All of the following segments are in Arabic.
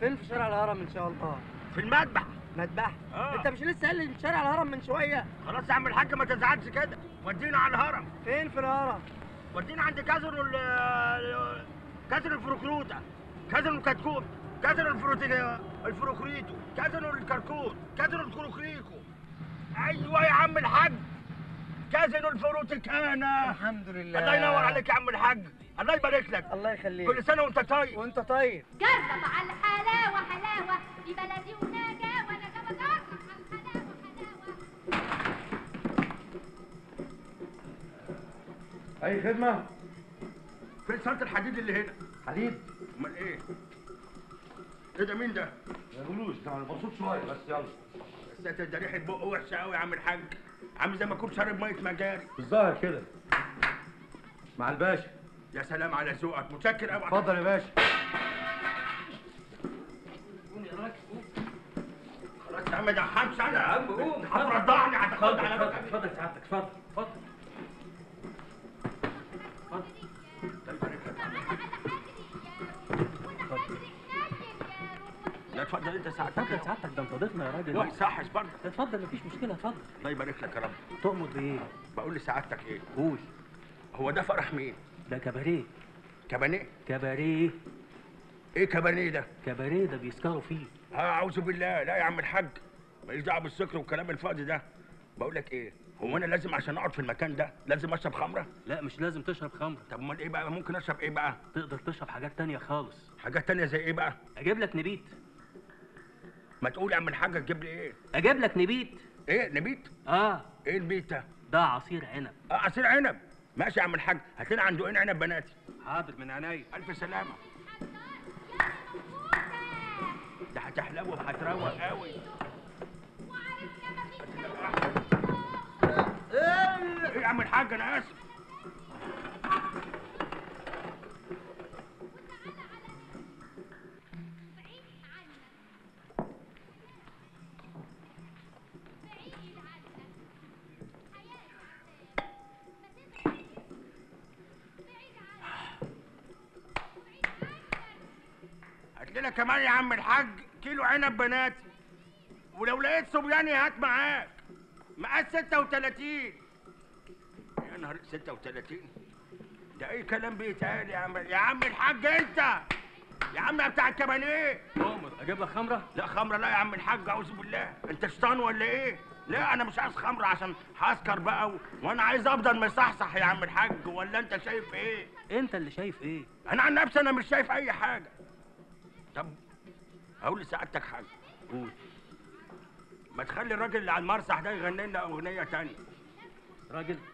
فين؟ في شارع الهرم ان شاء الله. في المذبح. مذبح؟ انت مش لسه قايل لي من شارع الهرم من شويه؟ خلاص يا عم الحاج ما تزعلش كده، ودينا على الهرم. فين في الهرم؟ ودينا عند كازر الفروكروتا، كازر الكتكوت، كازر الفروكريتو، كازر الكركوت، كازر الكروكريكو. ايوه يا عم الحاج، كازر الفروتيكانا. الحمد لله. الله ينور عليك يا عم الحاج، الله يبارك لك. الله يخليك. كل سنه وانت طيب. وانت طيب. جرب على الحلاوه حلاوه في بلدي ونجا وانا جرب على الحلاوه حلاوه. اي خدمه. فين صاله الحديد اللي هنا؟ حديد؟ امال ايه؟ ايه ده مين ده؟ ما يقولوش ده مبسوط شويه بس يلا. بس ده ريحه بقه وحشه قوي يا عم الحاج، عامل زي ما كنت شارب ميه مجاري. الظاهر كده. مع الباشا. يا سلام على ذوقك، متشكر قوي. اتفضل يا باشا. قوم يا راجل قوم. خلاص يا عم ده حمش انا. يا عم قوم. هترضعني هتاخد على اتفضل اتفضل سعادتك اتفضل اتفضل. لا اتفضل انت ساعتك. اتفضل سعادتك، ده انت ضيفنا يا راجل. ما يصحش برضه. اتفضل مفيش مشكله اتفضل. الله يبارك لك يا رب. تؤمر بايه؟ بقول لسعادتك ايه؟ قول. هو ده فرح مين؟ ده كباريه. كبانيه؟ كباريه. ايه كبانيه ده؟ كباريه ده بيسكروا فيه. اعوذ بالله، لا يا عم الحاج ماليش دعوه بالسكر والكلام الفاضي ده. بقول لك ايه، هو انا لازم عشان اقعد في المكان ده لازم اشرب خمره؟ لا مش لازم تشرب خمره. طب امال ايه بقى؟ ممكن اشرب ايه بقى؟ تقدر تشرب حاجات تانية خالص. حاجات تانية زي ايه بقى؟ اجيب لك نبيت. ما تقول يا عم الحاج تجيب لي ايه؟ اجيب لك نبيت. ايه نبيت؟ ايه البيت ده؟ ده عصير عنب. عصير عنب. ماشي يا عم الحاج، هات لنا عنده ايه عنب بناتي. حاضر من عينيا. الف سلامه. ده هتحلو وهتروق قوي. ايه يا عم الحاج انا اسف. هات لنا كمان يا عم الحاج كيلو عنب بناتي، ولو لقيت صبياني هات معاك مقاس 36. يا نهار 36 ده ايه كلام بيتقال يا عم الحاج انت يا عم بتاع الكبانيه. عمر اجيب لك خمره؟ لا خمره لا يا عم الحاج، اعوذ بالله، انت شيطان ولا ايه؟ لا انا مش عايز خمره عشان هسكر بقى وانا عايز افضل مصحصح يا عم الحاج، ولا انت شايف ايه؟ انت اللي شايف ايه؟ انا عن نفسي انا مش شايف اي حاجه. طب هقول لسعادتك حاجه. قول. ما تخلي الراجل اللي على المسرح ده يغني لنا اغنيه تانية.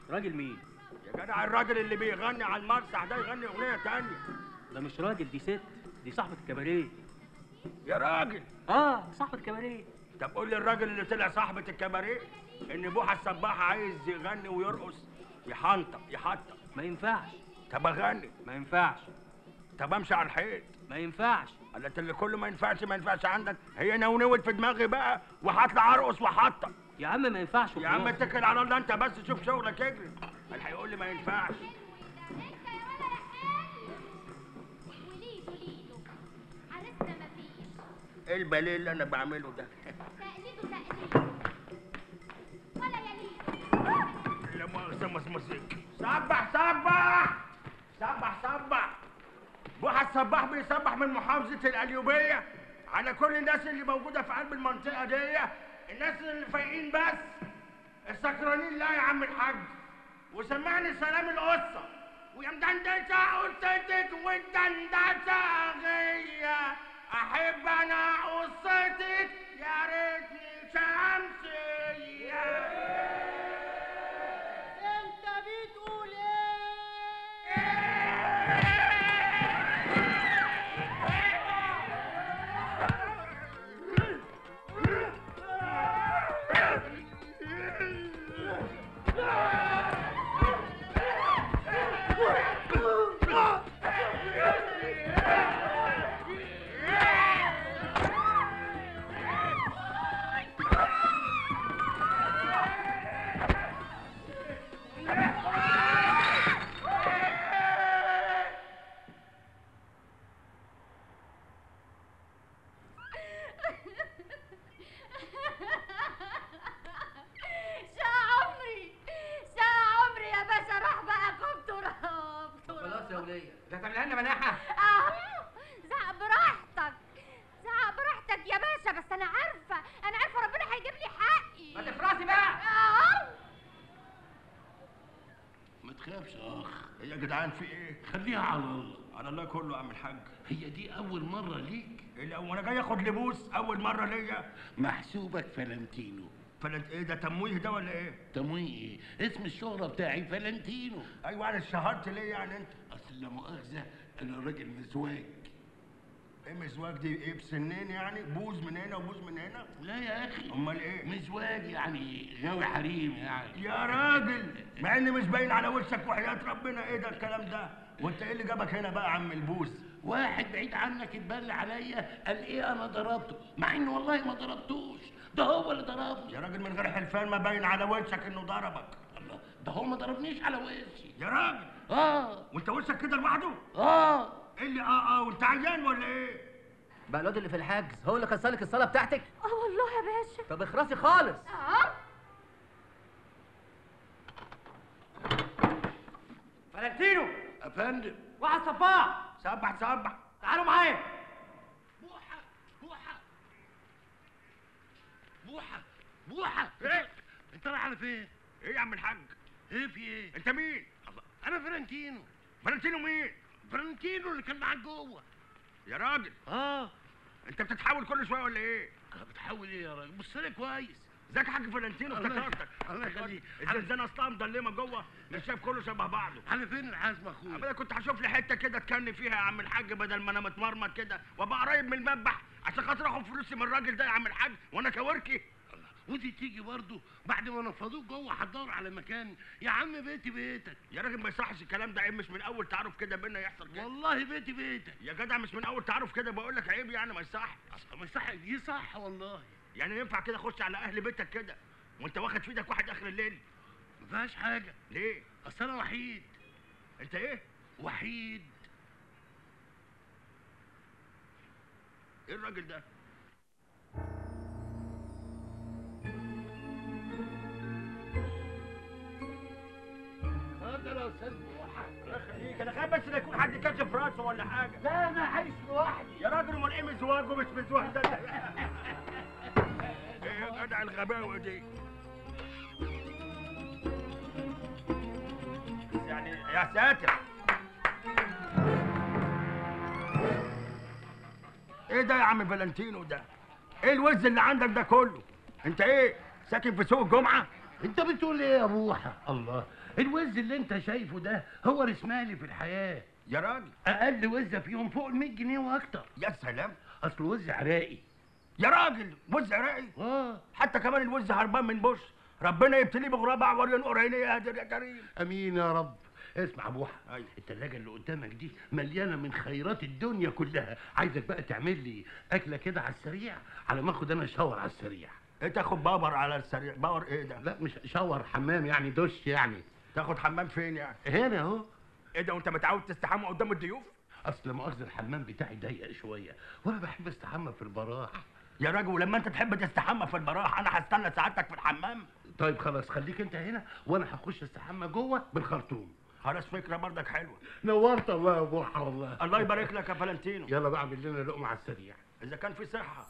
راجل مين؟ يا جدع الراجل اللي بيغني على المسرح ده يغني اغنيه تانية. ده مش راجل، دي ست، دي صاحبة الكباريه. يا راجل. صاحبة الكباريه. طب قول لي الراجل اللي طلع صاحبة الكباريه ان بوحة السباحة عايز يغني ويرقص يحنطق يحطق. ما ينفعش. طب اغني. ما ينفعش. طب امشي على الحيط. ما ينفعش. قالت اللي كله ما ينفعش ما ينفعش عندك، هي نونوت في دماغي بقى وهطلع ارقص وحطق. يا عم ما ينفعش. يا عم اتكل على الله انت بس، شوف شغلك اجري. اللي هيقول لي ما ينفعش. ايه الباليه اللي انا بعمله ده؟ ولا يليق. لا مؤاخذة موسيقى. سبح سبح سبح سبح. بوحة السباح بيسبح من محافظة القليوبية على كل الناس اللي موجودة في قلب المنطقة دي، الناس اللي فايقين بس، السكرانين لا يا عم الحاج. وسمعني سلام القصة، ويا مدندسة قصتك والدندسة غية، أحب أنا قصتك يا ريتني شمسية. انت بتقول ايه؟ فلاحه؟ زعق براحتك، زعق براحتك يا باشا، بس انا عارفه ربنا هيجيب لي حقي. ما تفرسي بقى. ما تخافش يا اخ. ايه يا جدعان في ايه؟ خليها على الله. على الله كله يا عم الحاج. هي دي اول مره ليك؟ ايه وانا جاي اخد لبوس اول مره ليا؟ محسوبك فلنتينو. ايه ده تمويه ده ولا ايه؟ تمويه ايه؟ اسم الشهرة بتاعي فلنتينو. ايوه انا اتشهرت ليه يعني انت؟ اصل لا مؤاخذة انا راجل مزواج. ايه مزواج دي؟ ايه بسنين يعني؟ بوز من هنا وبوز من هنا؟ لا يا اخي. امال ايه؟ مزواج يعني غاوي حريم يعني. يا راجل مع اني مش باين على وشك وحياة ربنا. ايه ده الكلام ده؟ وانت ايه اللي جابك هنا بقى يا عم البوز؟ واحد بعيد عنك اتبلى عليا قال ايه انا ضربته، مع انه والله ما ضربتوش، ده هو اللي ضربني. يا راجل من غير حلفان ما باين على وشك انه ضربك. الله، ده هو ما ضربنيش على وشي. يا راجل وانت وشك كده لوحده؟ ايه اللي وانت عيان ولا ايه؟ بقى الواد اللي في الحجز هو اللي كسر لك الصاله بتاعتك؟ والله يا باشا. طب اخرسي خالص. فلنتينو يا فندم. واحد صباح. صبح تعالوا معايا. بوحة ايه؟ انت رايح على فين؟ ايه يا عم الحاج؟ ايه في ايه؟ انت مين؟ الله، انا فلنتينو. فلنتينو مين؟ فلنتينو اللي كان معاك جوه. يا راجل انت بتتحول كل شويه ولا ايه؟ انا بتحول ايه يا راجل؟ بص لي كويس. ازيك يا حاج فلنتينو؟ افتكرتك. الله يخليك. الزنزانه اصلا مضلمه جوه، مش شايف كله شبه بعضه. على فين الحزمه اخويا؟ انا كنت هشوف لي حته كده اتكن فيها يا عم الحاج بدل ما انا متمرمط كده وابقى قريب من المذبح عشان خاطر اخد فلوسي من الراجل ده يا عم الحاج وانا كوركي. ودي تيجي برضه بعد ما نفضوك جوه هتدور على مكان. يا عم بيتي بيتك. يا راجل ما يصحش الكلام ده، عيب. مش من اول تعارف كده بينا يحصل كده. والله بيتي بيتك يا جدع مش من اول تعارف كده، بقول لك عيب يعني ما يصحش. ما يصح دي صح والله. يعني ينفع كده اخش على اهل بيتك كده وانت واخد في ايدك واحد اخر الليل؟ ما فيهاش حاجه. ليه؟ اصل انا وحيد. انت ايه؟ وحيد. ايه الراجل ده؟ اتفضل يا استاذ بوحة. الله يخليك، انا خايف بس لا يكون حد كاشف راسه ولا حاجه. لا انا عايش لوحدي. يا راجل امال ايه مزواج ومش مزواج ده؟ ايه يا جدع الغباوه دي؟ يعني يا ساتر. ايه ده يا عم فالنتينو ده؟ ايه الوز اللي عندك ده كله؟ انت ايه ساكن في سوق الجمعه؟ انت بتقول ايه يا بوحة؟ الله، الوز اللي انت شايفه ده هو رسمالي في الحياه. يا راجل اقل وزه فيهم فوق ال 100 جنيه واكتر. يا سلام. اصل وز عراقي. يا راجل وز عراقي؟ حتى كمان الوز هربان من بوش، ربنا يبتليه بغراب اعور ينقر عينيه يا قادر يا كريم. امين يا رب. اسمع يا بوحة، أيوة. التلاجة اللي قدامك دي مليانة من خيرات الدنيا كلها. عايزك بقى تعمل لي أكلة كده على السريع على ما اخد أنا شاور على السريع. ايه تاخد باور على السريع؟ باور ايه ده؟ لا مش شاور، حمام يعني، دش يعني. تاخد حمام فين يعني؟ هنا أهو. ايه ده وانت متعود تستحمى قدام الضيوف؟ أصل مؤاخذة الحمام بتاعي ضيق شوية وأنا بحب أستحمى في البراح. يا راجل ولما انت تحب تستحمى في البراح انا هستنى سعادتك في الحمام؟ طيب خلاص خليك أنت هنا وأنا هخش أستحمى جوه بالخرطوم. خلاص فكرة برضك حلوة. نورت الله يا بوحة والله. الله يبارك لك يا فالنتينو. يلا بقى اعمل لنا لقمة على السريع. إذا كان في صحة.